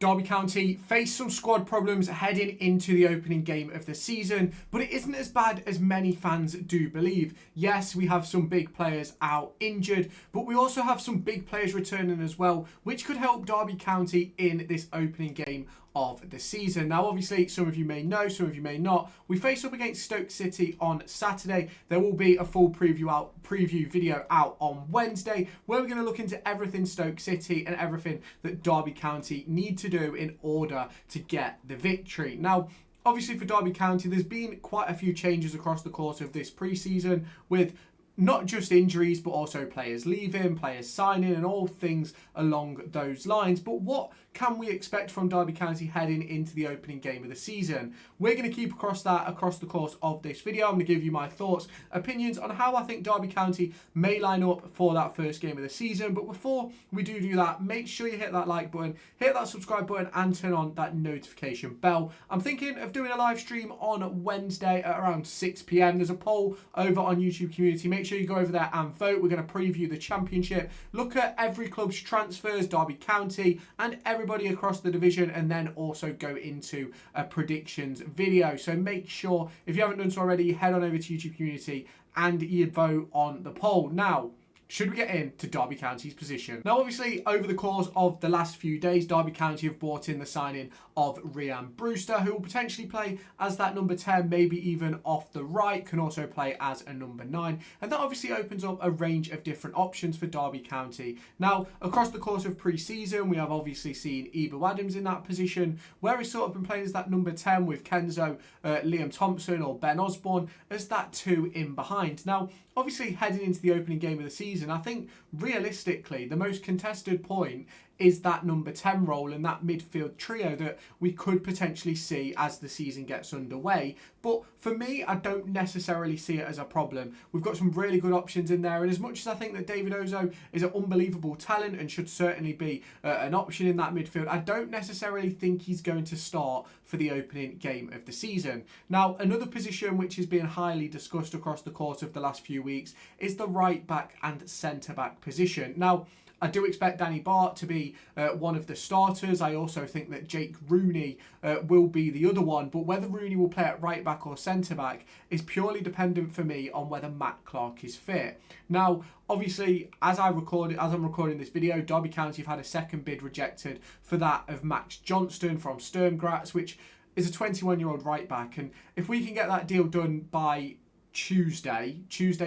Derby County face some squad problems heading into the opening game of the season, but it isn't as bad as many fans do believe. Yes, we have some big players out injured, but we also have some big players returning as well, which could help Derby County in this opening game of the season. Now, obviously, some of you may know, some of you may not. We face up against Stoke City on Saturday. There will be a full preview video out on Wednesday, where we're going to look into everything Stoke City and everything that Derby County need to do in order to get the victory. Now, obviously for Derby County, there's been quite a few changes across the course of this pre-season, with not just injuries, but also players leaving, players signing, and all things along those lines. But what can we expect from Derby County heading into the opening game of the season? We're going to keep across the course of this video. I'm going to give you my thoughts, opinions on how I think Derby County may line up for that first game of the season. But before we do that, make sure you hit that like button, hit that subscribe button, and turn on that notification bell. I'm thinking of doing a live stream on Wednesday at around 6 p.m. There's a poll over on YouTube community. Make sure you go over there and vote. We're going to preview the Championship, look at every club's transfers, Derby County, and everybody across the division, and then also go into a predictions video. So make sure, if you haven't done so already, head on over to YouTube community and you vote on the poll. Now, should we get into Derby County's position? Now, obviously, over the course of the last few days, Derby County have brought in the signing of Ryan Brewster, who will potentially play as that number 10, maybe even off the right, can also play as a number 9. And that obviously opens up a range of different options for Derby County. Now, across the course of pre-season, we have obviously seen Ebo Adams in that position, where he's sort of been playing as that number 10 with Kenzo, Liam Thompson or Ben Osborne as that 2 in behind. Now, obviously, heading into the opening game of the season, I think realistically the most contested point is that number 10 role and that midfield trio that we could potentially see as the season gets underway. But for me, I don't necessarily see it as a problem. We've got some really good options in there, and as much as I think that David Ozo is an unbelievable talent and should certainly be an option in that midfield, I don't necessarily think he's going to start for the opening game of the season. Now, another position which has been highly discussed across the course of the last few weeks is the right back and centre back position. Now, I do expect Danny Bart to be one of the starters. I also think that Jake Rooney will be the other one, but whether Rooney will play at right back or centre back is purely dependent for me on whether Matt Clark is fit. Now, obviously, as I'm recording this video, Derby County have had a second bid rejected for that of Max Johnston from Sturm Graz, which is a 21-year-old right back, and if we can get that deal done by Tuesday,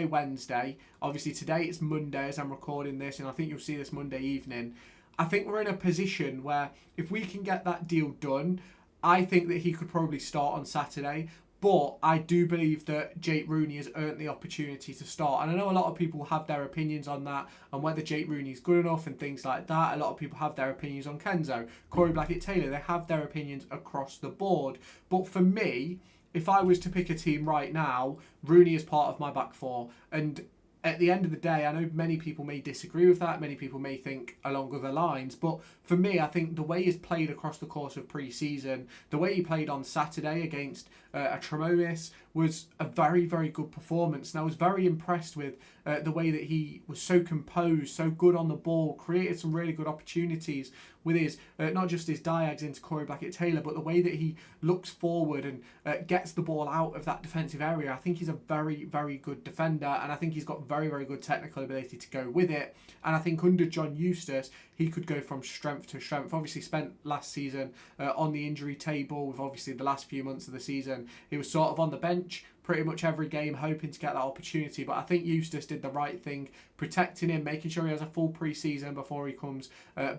Wednesday. Obviously today it's Monday as I'm recording this, and I think you'll see this Monday evening. I think we're in a position where if we can get that deal done, I think that he could probably start on Saturday. But I do believe that Jake Rooney has earned the opportunity to start. And I know a lot of people have their opinions on that, and whether Jake Rooney is good enough and things like that. A lot of people have their opinions on Kenzo, Corey Blackett-Taylor. They have their opinions across the board. But for me, if I was to pick a team right now, Rooney is part of my back four. And at the end of the day, I know many people may disagree with that. Many people may think along other lines. But for me, I think the way he's played across the course of pre-season, the way he played on Saturday against Atramonis was a very, very good performance. And I was very impressed with the way that he was so composed, so good on the ball, created some really good opportunities with his, not just his diags into Corey Blackett-Taylor, but the way that he looks forward and gets the ball out of that defensive area. I think he's a very, very good defender, and I think he's got very, very good technical ability to go with it. And I think under John Eustace, he could go from strength to strength. Obviously spent last season on the injury table with obviously the last few months of the season. He was sort of on the bench pretty much every game, hoping to get that opportunity. But I think Eustace did the right thing, protecting him, making sure he has a full pre-season before he comes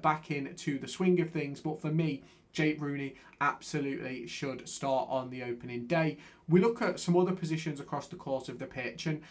back into the swing of things. But for me, Jake Rooney absolutely should start on the opening day. We look at some other positions across the course of the pitch, and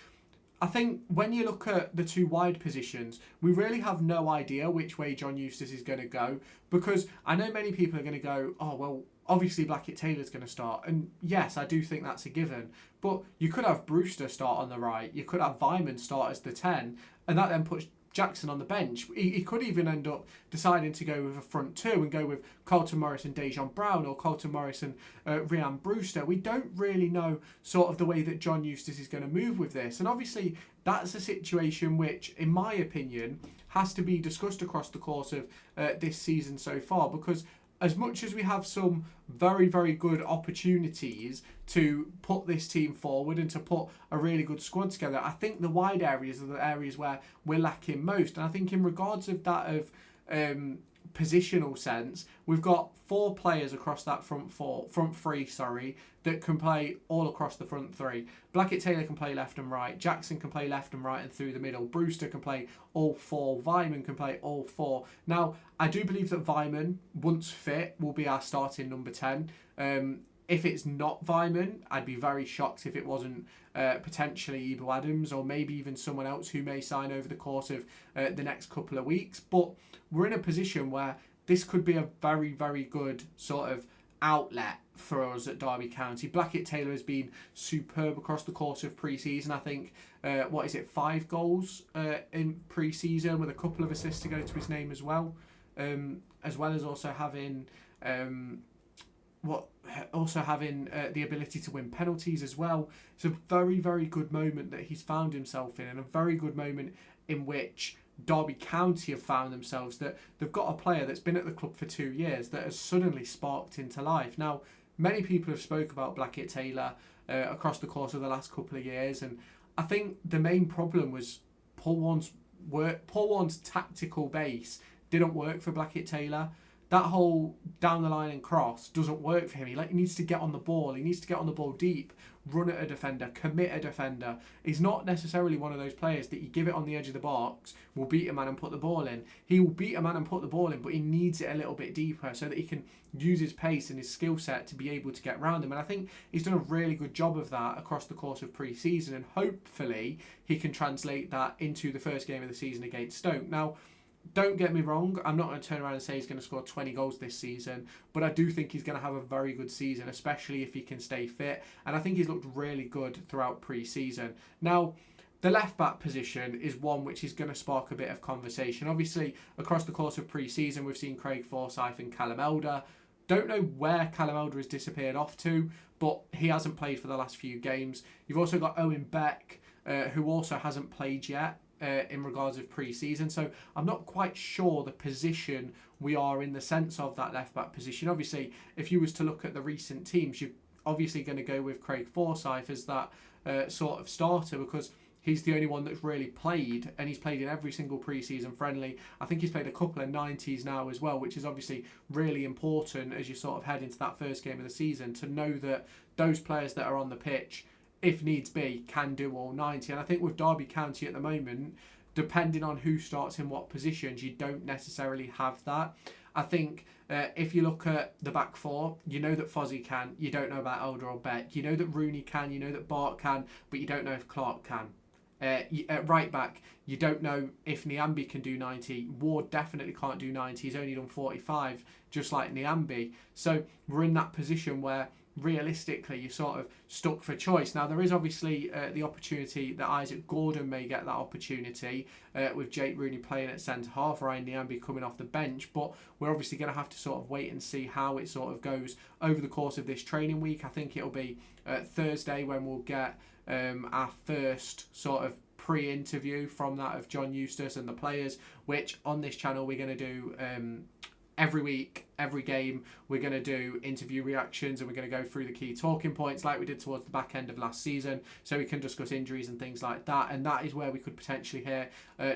I think when you look at the two wide positions, we really have no idea which way John Eustace is going to go, because I know many people are going to go, oh, well, obviously Blackett-Taylor's going to start. And yes, I do think that's a given. But you could have Brewster start on the right. You could have Vyman start as the 10. And that then puts Jackson on the bench. He could even end up deciding to go with a front two and go with Carlton Morris and Dejan Brown, or Carlton Morris and Ryan Brewster. We don't really know sort of the way that John Eustace is going to move with this. And obviously that's a situation which, in my opinion, has to be discussed across the course of this season so far, because as much as we have some very, very good opportunities to put this team forward and to put a really good squad together, I think the wide areas are the areas where we're lacking most. And I think in regards of that of positional sense, we've got 4 players across that front three, that can play all across the front three. Blackett-Taylor can play left and right. Jackson can play left and right and through the middle. Brewster can play all 4. Vyman can play all 4. Now, I do believe that Vyman, once fit, will be our starting number 10. If it's not Vyman, I'd be very shocked if it wasn't potentially Ibu Adams or maybe even someone else who may sign over the course of the next couple of weeks. But we're in a position where this could be a very, very good sort of outlet for us at Derby County. Blackett-Taylor has been superb across the course of pre-season. I think, 5 goals in pre-season with a couple of assists to go to his name as well as also having... the ability to win penalties as well. It's a very, very good moment that he's found himself in, and a very good moment in which Derby County have found themselves, that they've got a player that's been at the club for 2 years that has suddenly sparked into life. Now, many people have spoke about Blackett-Taylor across the course of the last couple of years, and I think the main problem was Paul Warne's tactical base didn't work for Blackett-Taylor. That whole down the line and cross doesn't work for him. He needs to get on the ball. He needs to get on the ball deep, run at a defender, commit a defender. He's not necessarily one of those players that you give it on the edge of the box, will beat a man and put the ball in. He will beat a man and put the ball in, but he needs it a little bit deeper so that he can use his pace and his skill set to be able to get round him. And I think he's done a really good job of that across the course of pre-season, and hopefully he can translate that into the first game of the season against Stoke. Now, don't get me wrong, I'm not going to turn around and say he's going to score 20 goals this season, but I do think he's going to have a very good season, especially if he can stay fit, and I think he's looked really good throughout pre-season. Now, the left-back position is one which is going to spark a bit of conversation. Obviously, across the course of pre-season, we've seen Craig Forsyth and Callum Elder. Don't know where Callum Elder has disappeared off to, but he hasn't played for the last few games. You've also got Owen Beck, who also hasn't played yet. In regards of pre-season, so I'm not quite sure the position we are in the sense of that left-back position. Obviously, if you was to look at the recent teams, you're obviously going to go with Craig Forsyth as that sort of starter, because he's the only one that's really played, and he's played in every single pre-season friendly. I think he's played a couple of 90s now as well, which is obviously really important as you sort of head into that first game of the season, to know that those players that are on the pitch, if needs be, can do all 90. And I think with Derby County at the moment, depending on who starts in what positions, you don't necessarily have that. I think if you look at the back 4, you know that Fozzie can, you don't know about Elder or Beck. You know that Rooney can, you know that Bart can, but you don't know if Clark can. At right back, you don't know if Niambi can do 90. Ward definitely can't do 90. He's only done 45, just like Niambi. So we're in that position where realistically you're sort of stuck for choice. Now, there is obviously the opportunity that Isaac Gordon may get that opportunity with Jake Rooney playing at centre half, Ryan Niambi coming off the bench, but we're obviously going to have to sort of wait and see how it sort of goes over the course of this training week. I think it'll be Thursday when we'll get our first sort of pre-interview from that of John Eustace and the players, which on this channel we're going to do every week, every game. We're going to do interview reactions, and we're going to go through the key talking points like we did towards the back end of last season, so we can discuss injuries and things like that. And that is where we could potentially hear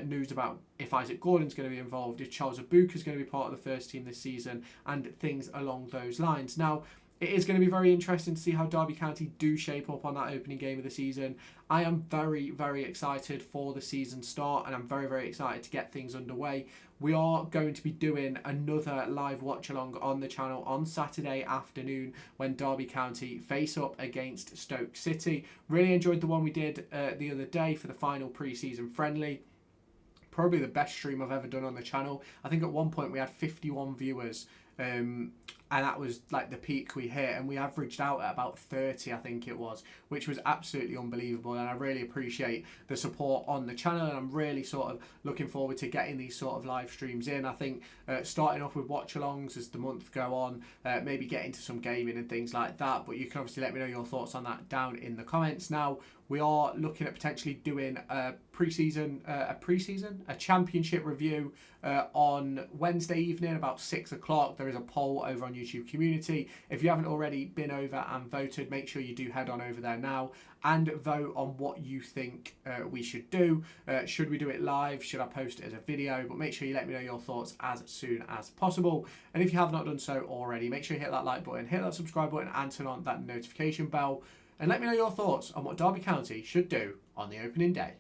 news about if Isaac Gordon's going to be involved, if Charles Abuka is going to be part of the first team this season, and things along those lines. Now, it is going to be very interesting to see how Derby County do shape up on that opening game of the season. I am very, very excited for the season start, and I'm very, very excited to get things underway. We are going to be doing another live watch-along on the channel on Saturday afternoon when Derby County face up against Stoke City. Really enjoyed the one we did the other day for the final pre-season friendly. Probably the best stream I've ever done on the channel. I think at one point we had 51 viewers and that was like the peak we hit, and we averaged out at about 30, I think it was, which was absolutely unbelievable. And I really appreciate the support on the channel, and I'm really sort of looking forward to getting these sort of live streams in. I think starting off with watch alongs as the month go on, maybe get into some gaming and things like that, but you can obviously let me know your thoughts on that down in the comments. Now, we are looking at potentially doing a championship review on Wednesday evening about 6 o'clock. There is a poll over on YouTube community. If you haven't already been over and voted, make sure you do head on over there now and vote on what you think we should do. Should we do it live? Should I post it as a video? But make sure you let me know your thoughts as soon as possible. And if you have not done so already, make sure you hit that like button, hit that subscribe button, and turn on that notification bell. And let me know your thoughts on what Derby County should do on the opening day.